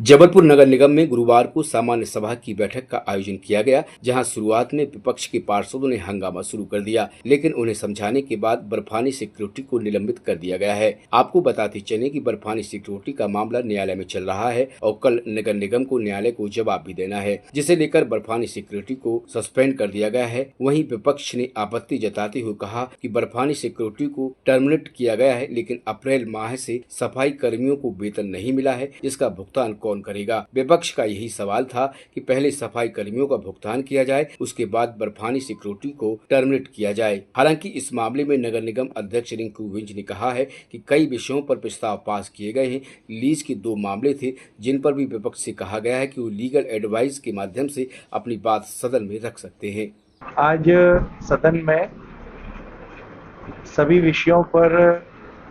जबलपुर नगर निगम में गुरुवार को सामान्य सभा की बैठक का आयोजन किया गया, जहां शुरुआत में विपक्ष के पार्षदों ने हंगामा शुरू कर दिया, लेकिन उन्हें समझाने के बाद बर्फानी सिक्योरिटी को निलंबित कर दिया गया है। आपको बताते चले कि बर्फानी सिक्योरिटी का मामला न्यायालय में चल रहा है और कल नगर निगम को न्यायालय को जवाब भी देना है, जिसे लेकर बर्फानी सिक्योरिटी को सस्पेंड कर दिया गया है। वहीं विपक्ष ने आपत्ति जताते हुए कहा कि बर्फानी सिक्योरिटी को टर्मिनेट किया गया है, लेकिन अप्रैल माह से सफाई कर्मियों को वेतन नहीं मिला है, इसका भुगतान कौन करेगा। विपक्ष का यही सवाल था कि पहले सफाई कर्मियों का भुगतान किया जाए, उसके बाद बर्फानी सिक्योरिटी को टर्मिनेट किया जाए। हालांकि इस मामले में नगर निगम अध्यक्ष रिंकू विंज ने कहा है कि कई विषयों पर प्रस्ताव पास किए गए हैं। लीज के 2 मामले थे जिन पर भी विपक्ष से कहा गया है कि वो लीगल एडवाइस के माध्यम से अपनी बात सदन में रख सकते हैं। आज सदन में सभी विषयों पर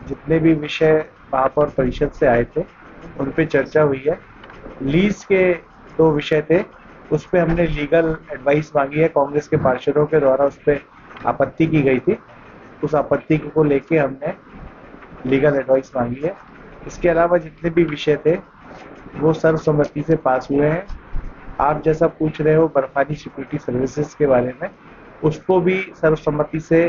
जितने भी विषय महापौर परिषद से आए थे उन पे चर्चा हुई है। लीज के 2 विषय थे, उस पे हमने लीगल एडवाइस मांगी है। कांग्रेस के पार्षदों के द्वारा उस पे आपत्ति की गई थी, उस आपत्ति को लेके हमने लीगल एडवाइस मांगी है। इसके अलावा जितने भी विषय थे वो सर्वसम्मति से पास हुए हैं। आप जैसा पूछ रहे हो बर्फानी सिक्योरिटी सर्विसेज के बारे में, उसको भी सर्वसम्मति से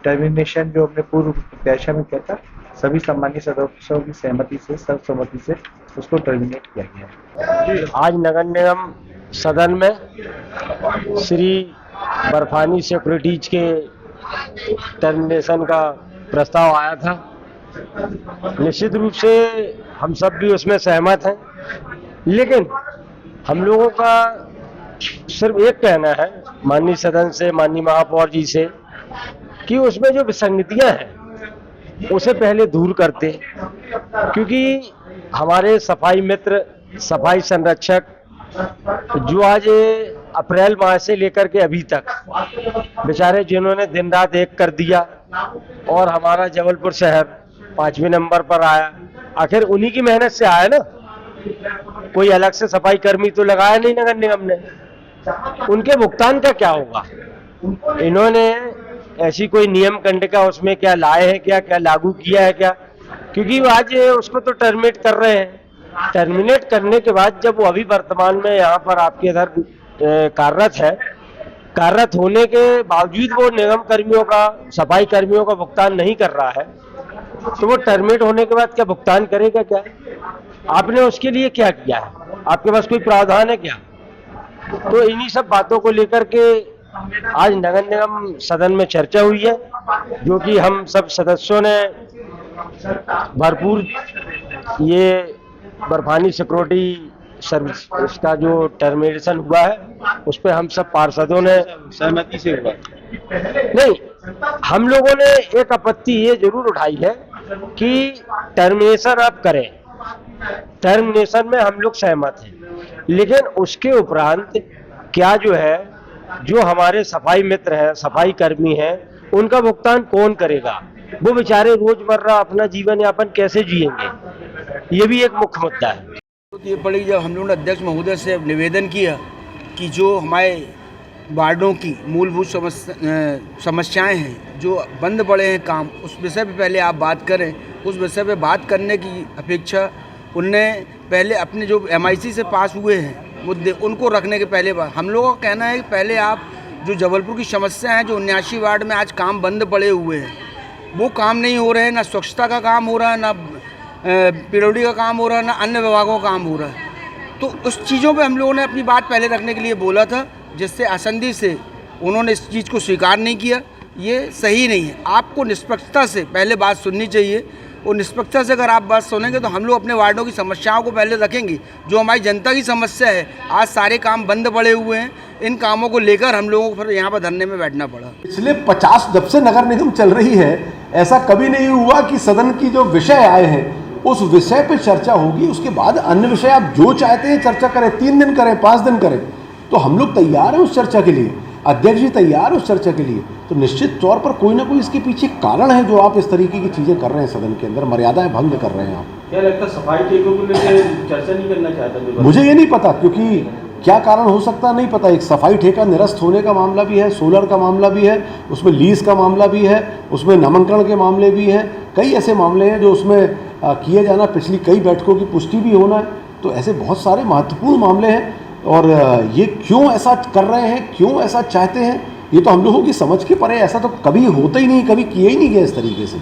टर्मिनेशन जो हमने पूर्व प्रत्याशा में किया था, सभी सम्मानित सदस्यों की सहमति से सर्वसम्मति से उसको टर्मिनेट किया गया। आज नगर निगम सदन में श्री बर्फानी सिक्योरिटीज के टर्मिनेशन का प्रस्ताव आया था। निश्चित रूप से हम सब भी उसमें सहमत हैं, लेकिन हम लोगों का सिर्फ एक कहना है माननीय सदन से, माननीय महापौर जी से, कि उसमें जो विसंगतियां हैं उसे पहले दूर करते, क्योंकि हमारे सफाई मित्र, सफाई संरक्षक जो आज अप्रैल माह से लेकर के अभी तक बेचारे जिन्होंने दिन रात एक कर दिया और हमारा जबलपुर शहर 5वें नंबर पर आया, आखिर उन्हीं की मेहनत से आया ना। कोई अलग से सफाई कर्मी तो लगाया नहीं नगर निगम ने। उनके भुगतान का क्या होगा? इन्होंने ऐसी कोई नियम कंडिका उसमें क्या लाए हैं, क्या लागू किया है क्या? क्योंकि आज उसको तो टर्मिनेट कर रहे हैं। टर्मिनेट करने के बाद जब वो अभी वर्तमान में यहाँ पर आपके इधर कार्यरत है, कार्यरत होने के बावजूद वो निगम कर्मियों का, सफाई कर्मियों का भुगतान नहीं कर रहा है, तो वो टर्मिनेट होने के बाद क्या भुगतान करेगा क्या? आपने उसके लिए क्या किया है? आपके पास कोई प्रावधान है क्या? तो इन्हीं सब बातों को लेकर के आज नगर निगम सदन में चर्चा हुई है, जो कि हम सब सदस्यों ने भरपूर ये बर्फानी सिक्योरिटी सर्विस इसका जो टर्मिनेशन हुआ है उस पर हम सब पार्षदों ने सहमति से हुआ नहीं, हम लोगों ने एक आपत्ति ये जरूर उठाई है कि टर्मिनेशन आप करें, टर्मिनेशन में हम लोग सहमत हैं, लेकिन उसके उपरांत क्या जो है, जो हमारे सफाई मित्र हैं, सफाई कर्मी हैं, उनका भुगतान कौन करेगा? वो बेचारे रोजमर्रा अपना जीवन यापन कैसे जिएंगे? ये भी एक मुख्य मुद्दा है। ये पड़ी जब हम लोगों ने अध्यक्ष महोदय से निवेदन किया कि जो हमारे वार्डों की मूलभूत समस्याएं हैं, जो बंद पड़े हैं काम, उस विषय पे पहले आप बात करें। उस विषय पे बात करने की अपेक्षा उनने पहले अपने जो MIC से पास हुए हैं मुद्दे, उनको रखने के पहले बात हम लोगों का कहना है कि पहले आप जो जबलपुर की समस्या है, जो 79 वार्ड में आज काम बंद पड़े हुए हैं, वो काम नहीं हो रहे हैं, ना स्वच्छता का काम हो रहा है, ना PWD का काम हो रहा है, ना अन्य विभागों का काम हो रहा है। तो उस चीज़ों पे हम लोगों ने अपनी बात पहले रखने के लिए बोला था, जिससे असंधि से उन्होंने इस चीज़ को स्वीकार नहीं किया। ये सही नहीं है। आपको निष्पक्षता से पहले बात सुननी चाहिए, और निष्पक्षता से अगर आप बात सुनेंगे तो हम लोग अपने वार्डों की समस्याओं को पहले रखेंगे। जो हमारी जनता की समस्या है, आज सारे काम बंद पड़े हुए हैं, इन कामों को लेकर हम लोगों को फिर यहाँ पर धरने में बैठना पड़ा। पिछले 50 जब से नगर निगम चल रही है, ऐसा कभी नहीं हुआ कि सदन की जो विषय आए हैं उस विषय पे चर्चा होगी, उसके बाद अन्य विषय आप जो चाहते हैं चर्चा करें, 3 दिन करें, 5 दिन करें, तो हम लोग तैयार हैं उस चर्चा के लिए। अध्यक्ष जी तैयार है उस चर्चा के लिए। तो निश्चित तौर पर कोई ना कोई इसके पीछे कारण है जो आप इस तरीके की चीज़ें कर रहे हैं, सदन के अंदर मर्यादाएं भंग कर रहे हैं आप। क्या लगता है सफाई ठेकों को लेकर चर्चा नहीं करना चाहता? मुझे ये नहीं पता, क्योंकि क्या कारण हो सकता नहीं पता। एक सफाई ठेका निरस्त होने का मामला भी है, सोलर का मामला भी है, उसमें लीज का मामला भी है, उसमें नामांकन के मामले भी हैं, कई ऐसे मामले हैं जो उसमें किए जाना, पिछली कई बैठकों की पुष्टि भी होना है। तो ऐसे बहुत सारे महत्वपूर्ण मामले हैं और ये क्यों ऐसा कर रहे हैं, क्यों ऐसा चाहते हैं, ये तो हम लोगों की समझ के परे, ऐसा तो कभी होता ही नहीं, कभी किया ही नहीं गया इस तरीके से।